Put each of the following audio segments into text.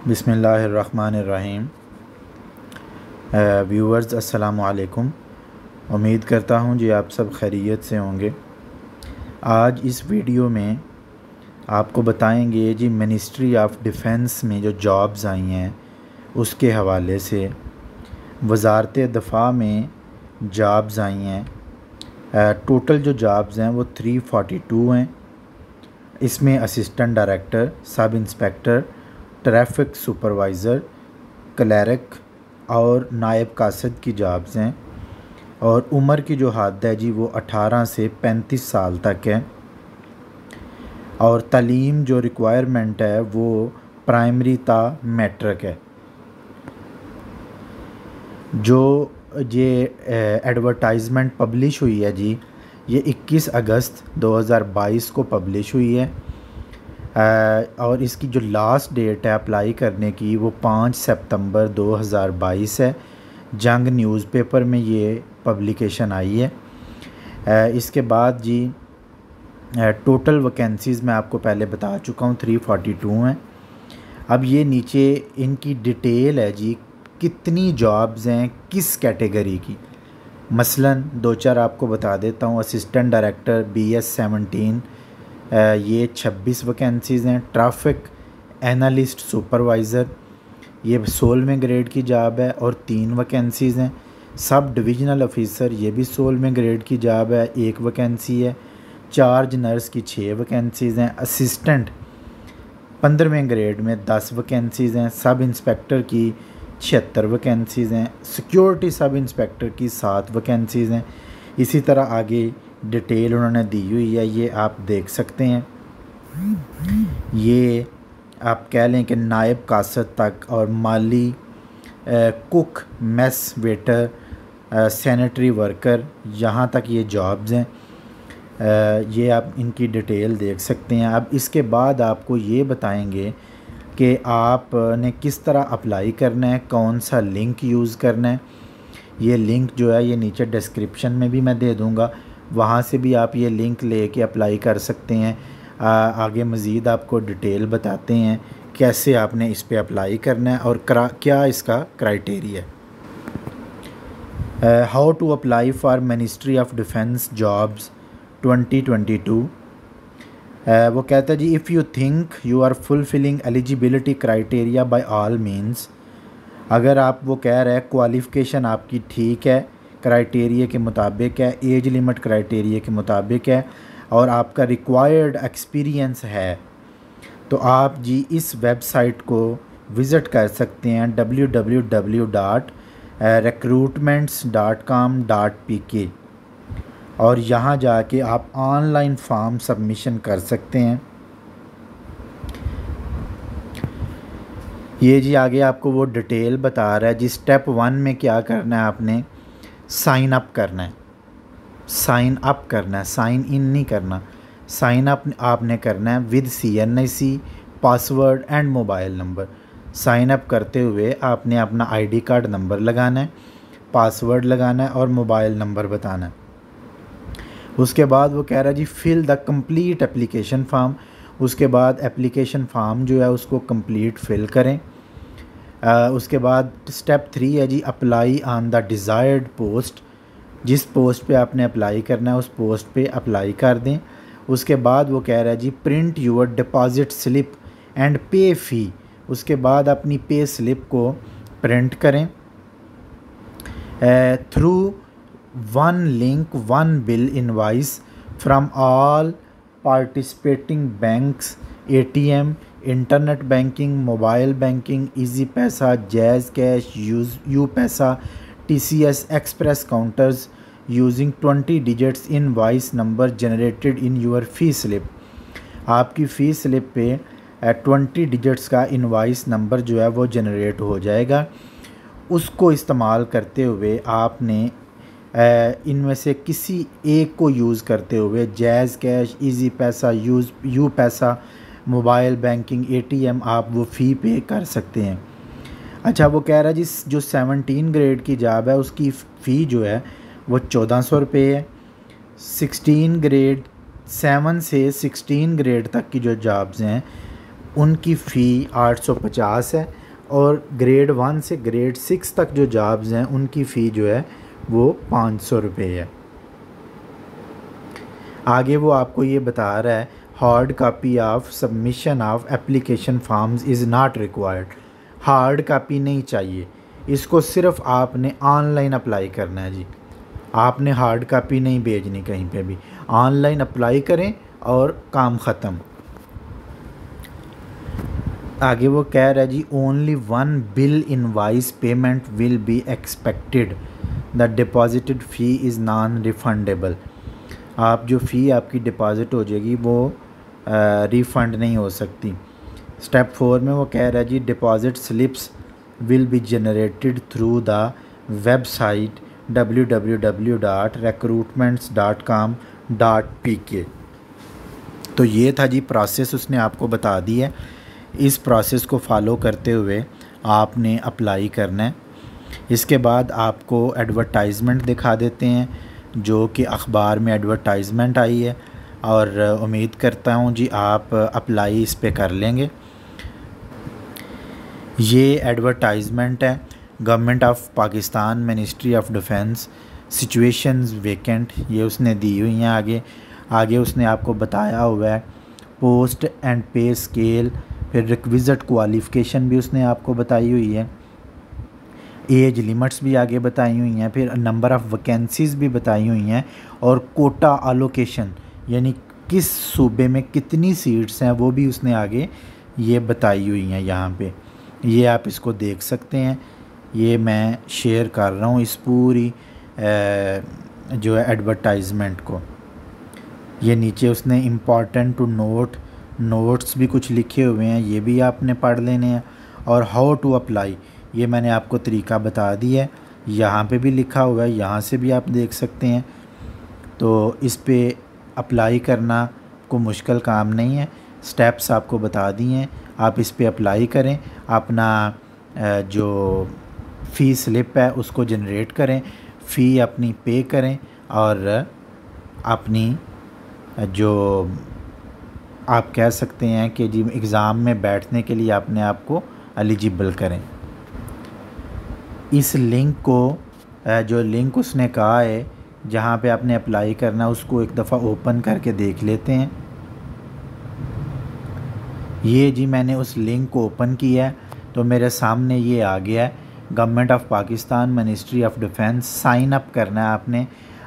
बिस्मिल्लाहिर्रहमानिर्रहीम। व्यूवर्स अस्सलामु अलैकुम। उम्मीद करता हूँ जी आप सब खैरियत से होंगे। आज इस वीडियो में आपको बताएंगे जी मिनिस्ट्री ऑफ डिफ़ेंस में जो जॉब्स आई हैं उसके हवाले से। वज़ारत दफ़ा में जॉब्स आई हैं। टोटल जो जॉब्स हैं वो 342 हैं। इसमें assistant director, sub inspector, traffic supervisor, clerk और नायब कासिद की जॉब्स हैं। और उम्र की जो हद है जी वो 18 से 35 साल तक है। और तालीम जो रिक्वायरमेंट है वो प्राइमरी ता मैट्रिक है। जो ये एडवर्टाइजमेंट पब्लिश हुई है जी ये 21 अगस्त 2022 को पब्लिश हुई है। और इसकी जो लास्ट डेट है अप्लाई करने की वो 5 सितंबर 2022 है। जंग न्यूज़पेपर में ये पब्लिकेशन आई है। इसके बाद जी टोटल वैकेंसीज़ मैं आपको पहले बता चुका हूँ 342 हैं। अब ये नीचे इनकी डिटेल है जी कितनी जॉब्स हैं किस कैटेगरी की। मसलन दो चार आपको बता देता हूँ। असिस्टेंट डायरेक्टर BS 17 ये 26 वैकेंसीज़ हैं। ट्रैफिक एनालिस्ट सुपरवाइज़र ये 16वें ग्रेड की जॉब है और 3 वैकेंसीज़ हैं। सब डिविजनल ऑफिसर ये भी 16वें ग्रेड की जॉब है, 1 वैकेंसी है। चार्ज नर्स की 6 वैकेंसीज़ हैं। असिस्टेंट 15वें ग्रेड में 10 वैकेंसीज़ हैं। सब इंस्पेक्टर की 76 वैकेंसीज़ हैं। सिक्योरिटी सब इंस्पेक्टर की 7 वैकेंसीज़ हैं। इसी तरह आगे डिटेल उन्होंने दी हुई है, ये आप देख सकते हैं। ये आप कह लें कि नायब कासिद तक और माली, cook, mess waiter, sanitary worker यहाँ तक ये जॉब्स हैं। ये आप इनकी डिटेल देख सकते हैं। अब इसके बाद आपको ये बताएंगे कि आपने किस तरह अप्लाई करना है, कौन सा लिंक यूज़ करना है। ये लिंक जो है ये नीचे डिस्क्रिप्शन में भी मैं दे दूँगा, वहाँ से भी आप ये लिंक लेके अप्लाई कर सकते हैं। आगे मज़ीद आपको डिटेल बताते हैं कैसे आपने इस पे अप्लाई करना है और क्या इसका क्राइटेरिया है। How to apply for ministry of defence jobs 2022। वो कहता है जी if you think you are fulfilling eligibility criteria by all means. अगर आप वो कह रहे हैं क्वालिफ़िकेशन आपकी ठीक है, क्राइटेरिया के मुताबिक है, एज लिमिट क्राइटेरिया के मुताबिक है और आपका रिक्वायर्ड एक्सपीरियंस है, तो आप जी इस वेबसाइट को विज़िट कर सकते हैं www.recruitments.com.pk और यहाँ जाके आप ऑनलाइन फॉर्म सबमिशन कर सकते हैं। ये जी आगे आपको वो डिटेल बता रहा है जी। स्टेप 1 में क्या करना है, आपने साइन अप करना है। साइन अप करना है, साइन इन नहीं करना। साइन अप आपने करना है with CNIC, password and mobile number. Sign up करते हुए आपने अपना ID कार्ड नंबर लगाना है, पासवर्ड लगाना है और मोबाइल नंबर बताना है। उसके बाद वो कह रहा है जी fill the complete application form. उसके बाद एप्लीकेशन फॉर्म जो है उसको कंप्लीट फिल करें। उसके बाद स्टेप 3 है जी apply on the desired post. जिस पोस्ट पे आपने अप्लाई करना है उस पोस्ट पे अप्लाई कर दें। उसके बाद वो कह रहा है जी print your deposit slip and pay fee. उसके बाद अपनी पे स्लिप को प्रिंट करें through 1 link 1 bill invoice from all participating banks, ATM, internet banking, mobile banking, Easypaisa, Jazz Cash, UPaisa, TCS express counters using 20 digits invoice number generated in your fee slip. आपकी fee slip पे 20 digits का invoice number जो है वो generate हो जाएगा। उसको इस्तेमाल करते हुए आपने इनमें से किसी एक को यूज़ करते हुए जैज़ कैश, इजी पैसा, यू पैसा, मोबाइल बैंकिंग, ATM आप वो फ़ी पे कर सकते हैं। अच्छा वो कह रहा है जी जो 17 ग्रेड की जॉब है उसकी फ़ी जो है वो 1400 रुपये है। 16 ग्रेड 7 से 16 ग्रेड तक की जो जॉब्स हैं उनकी फ़ी 850 है, और ग्रेड 1 से ग्रेड 6 तक जो जॉब्स हैं उनकी फ़ी जो है वो 500 रुपये है। आगे वो आपको ये बता रहा है hard copy of submission of application forms is not required. Hard copy नहीं चाहिए, इसको सिर्फ आपने ऑनलाइन अप्लाई करना है जी। आपने हार्ड कापी नहीं भेजनी कहीं पे भी, ऑनलाइन अप्लाई करें और काम ख़त्म। आगे वो कह रहा है जी only 1 bill invoice payment will be expected, the deposited fee is non refundable. आप जो फ़ी आपकी डिपॉज़िट हो जाएगी वो रिफ़ंड नहीं हो सकती। स्टेप 4 में वो कह रहा है जी deposit slips will be generated through the website www.recruitments.com.pk। तो ये था जी प्रोसेस, उसने आपको बता दी है। इस प्रोसेस को फॉलो करते हुए आपने अप्लाई करना है। इसके बाद आपको एडवर्टाइजमेंट दिखा देते हैं जो कि अखबार में एडवर्टाइजमेंट आई है, और उम्मीद करता हूँ जी आप अप्लाई इस पे कर लेंगे। ये एडवर्टाइजमेंट है government of Pakistan ministry of defence situations vacant, ये उसने दी हुई हैं। आगे उसने आपको बताया हुआ है पोस्ट एंड पे स्केल, फिर रिक्विजिट क्वालिफ़िकेशन भी उसने आपको बताई हुई है, एज लिमिट्स भी आगे बताई हुई हैं, फिर नंबर ऑफ़ वैकेंसीज़ भी बताई हुई हैं, और कोटा अलोकेशन यानी किस सूबे में कितनी सीट्स हैं वो भी उसने आगे ये बताई हुई हैं। यहाँ पे ये आप इसको देख सकते हैं। ये मैं शेयर कर रहा हूँ इस पूरी जो है एडवर्टाइजमेंट को। ये नीचे उसने इम्पॉर्टेंट टू नोट्स भी कुछ लिखे हुए हैं, ये भी आपने पढ़ लेने हैं। और हाउ टू अप्लाई, ये मैंने आपको तरीका बता दिया है, यहाँ पे भी लिखा हुआ है, यहाँ से भी आप देख सकते हैं। तो इस पे अप्लाई करना को मुश्किल काम नहीं है, स्टेप्स आपको बता दिए हैं, आप इस पे अप्लाई करें। अपना जो फ़ी स्लिप है उसको जनरेट करें, फ़ी अपनी पे करें, और अपनी जो आप कह सकते हैं कि जी एग्ज़ाम में बैठने के लिए अपने आप को एलिजिबल करें। इस लिंक को जो लिंक उसने कहा है जहाँ पे आपने अप्लाई करना, उसको एक दफ़ा ओपन करके देख लेते हैं। ये जी मैंने उस लिंक को ओपन किया है तो मेरे सामने ये आ गया है government of Pakistan ministry of defence. Sign up करना है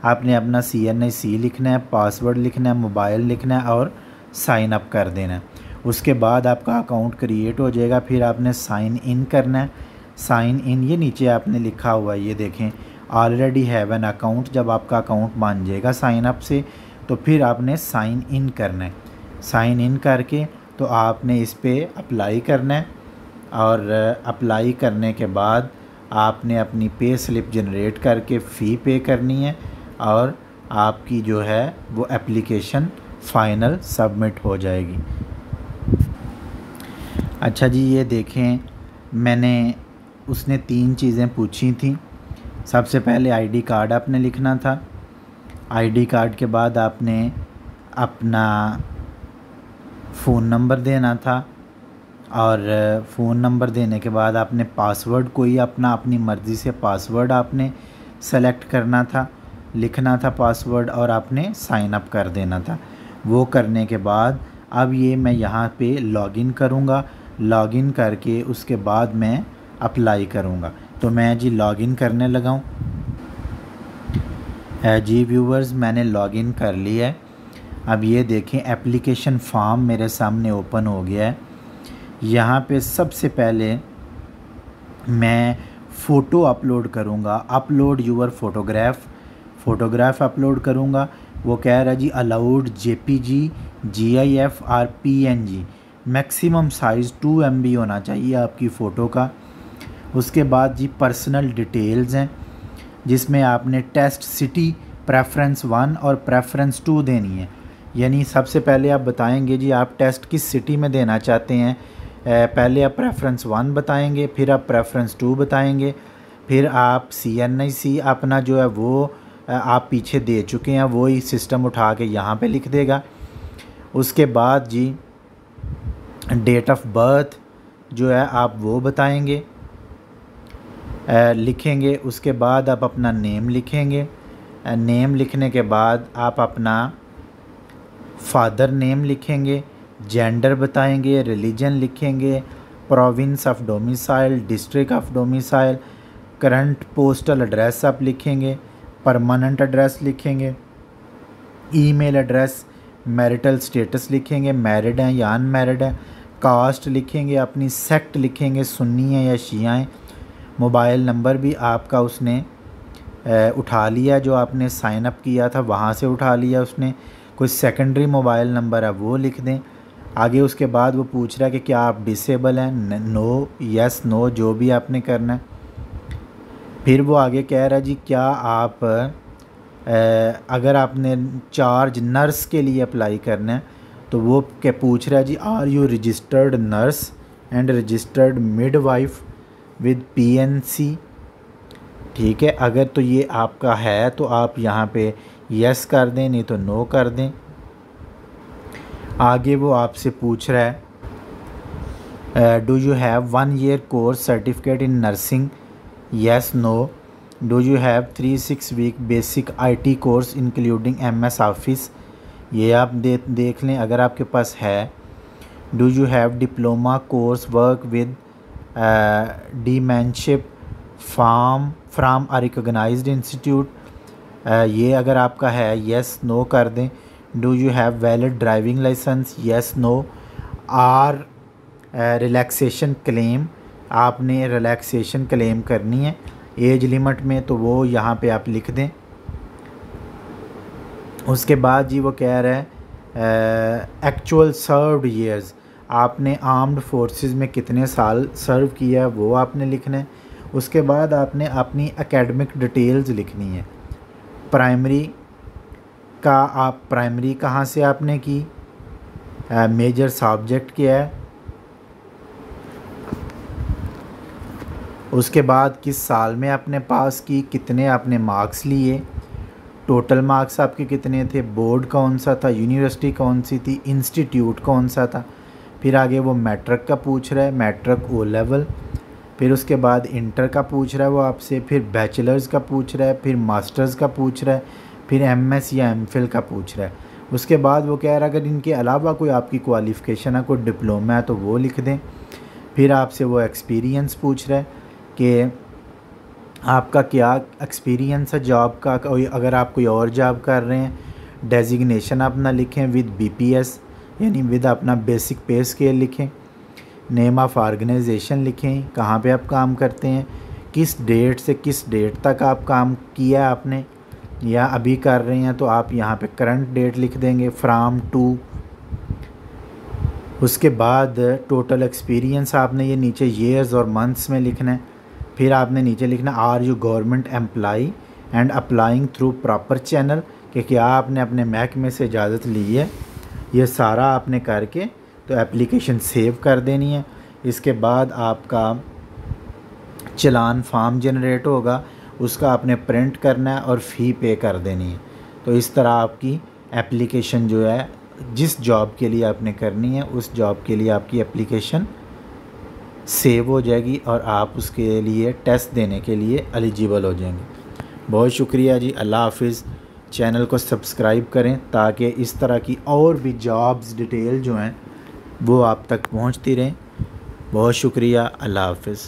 आपने अपना CNIC लिखना है, पासवर्ड लिखना है, मोबाइल लिखना है और साइन अप कर देना है। उसके बाद आपका अकाउंट क्रिएट हो जाएगा, फिर आपने साइन इन करना है। साइन इन ये नीचे आपने लिखा हुआ है, ये देखें ऑलरेडी हैव एन अकाउंट। जब आपका अकाउंट बन जाएगा साइन अप से तो फिर आपने साइन इन करना है। साइन इन करके तो आपने इस पे अप्लाई करना है, और अप्लाई करने के बाद आपने अपनी पे स्लिप जनरेट करके फ़ी पे करनी है, और आपकी जो है वो एप्लीकेशन फ़ाइनल सबमिट हो जाएगी। अच्छा जी, ये देखें मैंने उसने 3 चीज़ें पूछी थी। सबसे पहले ID कार्ड आपने लिखना था, ID कार्ड के बाद आपने अपना फ़ोन नंबर देना था, और फ़ोन नंबर देने के बाद आपने पासवर्ड कोई अपनी मर्ज़ी से पासवर्ड आपने सेलेक्ट करना था, लिखना था पासवर्ड, और आपने साइन अप कर देना था। वो करने के बाद अब ये मैं यहाँ पे लॉगिन करूँगा, लॉगिन करके उसके बाद मैं अप्लाई करूँगा। तो मैं जी लॉगिन करने लगा हूँ। जी व्यूवर्स, मैंने लॉगिन कर लिया है। अब ये देखें एप्लीकेशन फॉर्म मेरे सामने ओपन हो गया है। यहाँ पे सबसे पहले मैं फ़ोटो अपलोड करूँगा, अपलोड यूर फ़ोटोग्राफ अपलोड करूँगा। वो कह रहा है जी अलाउड JPG, GIF और PNG, मैक्सिमम साइज़ 2 MB होना चाहिए आपकी फ़ोटो का। उसके बाद जी पर्सनल डिटेल्स हैं जिसमें आपने टेस्ट सिटी प्रेफरेंस 1 और प्रेफरेंस 2 देनी है। यानी सबसे पहले आप बताएंगे जी आप टेस्ट किस सिटी में देना चाहते हैं। पहले आप प्रेफरेंस 1 बताएंगे, फिर आप प्रेफरेंस 2 बताएंगे, फिर आप CNIC अपना जो है वो आप पीछे दे चुके हैं, वो ही सिस्टम उठा के यहाँ पे लिख देगा। उसके बाद जी डेट ऑफ बर्थ जो है आप वो बताएंगे, लिखेंगे। उसके बाद आप अपना नेम लिखेंगे। नेम लिखने के बाद आप अपना फादर नेम लिखेंगे, जेंडर बताएंगे, रिलीजन लिखेंगे, province of domicile, district of domicile, current postal address आप लिखेंगे, परमानेंट एड्रेस लिखेंगे, ईमेल एड्रेस, मैरिटल स्टेटस लिखेंगे, मैरिड हैं या अनमैरिड हैं, कास्ट लिखेंगे, अपनी सेक्ट लिखेंगे, सुन्नी है या शिया हैं। मोबाइल नंबर भी आपका उसने उठा लिया, जो आपने साइन अप किया था वहाँ से उठा लिया उसने। कोई सेकेंडरी मोबाइल नंबर है वो लिख दें। आगे उसके बाद वो पूछ रहा है कि क्या आप डिसेबल हैं, नो, यस, नो, जो भी आपने करना है। फिर वो आगे कह रहा है जी क्या आप अगर आपने चार्ज नर्स के लिए अप्लाई करना है तो वो क्या पूछ रहा है जी, are you registered nurse and registered midwife with PNC. ठीक है, अगर तो ये आपका है तो आप यहाँ पे यस कर दें, नहीं तो नो कर दें। आगे वो आपसे पूछ रहा है do you have 1 year course certificate in nursing, yes, no. Do you have 3-6 week basic IT course including MS Office, ये आप देख लें अगर आपके पास है। Do you have diploma course work with dementia from a recognised institute, ये अगर आपका है यस, नो कर दें। Do you have valid driving licence, yes, no. Are relaxation claim, आपने रिलैक्सेशन क्लेम करनी है एज लिमिट में, तो वो यहाँ पे आप लिख दें। उसके बाद जी वो कह रहा है एक्चुअल सर्व्ड ईयर्स, आपने आर्म्ड फोर्सेस में कितने साल सर्व किया है वो आपने लिखना है। उसके बाद आपने अपनी एकेडमिक डिटेल्स लिखनी है। प्राइमरी का आप प्राइमरी कहाँ से आपने की, मेजर सब्जेक्ट क्या है, उसके बाद किस साल में आपने पास की, कितने आपने मार्क्स लिए, टोटल मार्क्स आपके कितने थे, बोर्ड कौन सा था, यूनिवर्सिटी कौन सी थी, इंस्टीट्यूट कौन सा था। फिर आगे वो मैट्रिक का पूछ रहा है, मैट्रिक ओ लेवल। फिर उसके बाद इंटर का पूछ रहा है वो आपसे, फिर बैचलर्स का पूछ रहा है, फिर मास्टर्स का पूछ रहा है, फिर एमएस या एमफिल का पूछ रहा है। उसके बाद वो कह रहा है अगर इनके अलावा कोई आपकी क्वालिफ़िकेशन है, कोई डिप्लोमा है तो वो लिख दें। फिर आपसे वो एक्सपीरियंस पूछ रहा है कि आपका क्या एक्सपीरियंस है जॉब का, अगर आप कोई और जॉब कर रहे हैं। डेजिग्नेशन अपना लिखें विद बीपीएस, यानी विद अपना बेसिक पे स्केल लिखें। नेम ऑफ़ ऑर्गेनाइजेशन लिखें, कहाँ पे आप काम करते हैं, किस डेट से किस डेट तक आप काम किया आपने या अभी कर रहे हैं, तो आप यहाँ पे करंट डेट लिख देंगे, फ्राम टू। उसके बाद टोटल एक्सपीरियंस आपने ये नीचे ईयर्स और मंथ्स में लिखना है। फिर आपने नीचे लिखना are you government employee and applying through proper channel, कि क्या आपने अपने महकमे से इजाज़त ली है। ये सारा आपने करके तो एप्लीकेशन सेव कर देनी है। इसके बाद आपका चलान फॉर्म जनरेट होगा, उसका आपने प्रिंट करना है और फ़ी पे कर देनी है। तो इस तरह आपकी एप्लीकेशन जो है जिस जॉब के लिए आपने करनी है उस जॉब के लिए आपकी एप्लीकेशन सेव हो जाएगी और आप उसके लिए टेस्ट देने के लिए एलिजिबल हो जाएंगे। बहुत शुक्रिया जी, अल्लाह हाफिज़। चैनल को सब्सक्राइब करें ताकि इस तरह की और भी जॉब्स डिटेल जो हैं वो आप तक पहुंचती रहें। बहुत शुक्रिया, अल्लाह हाफिज़।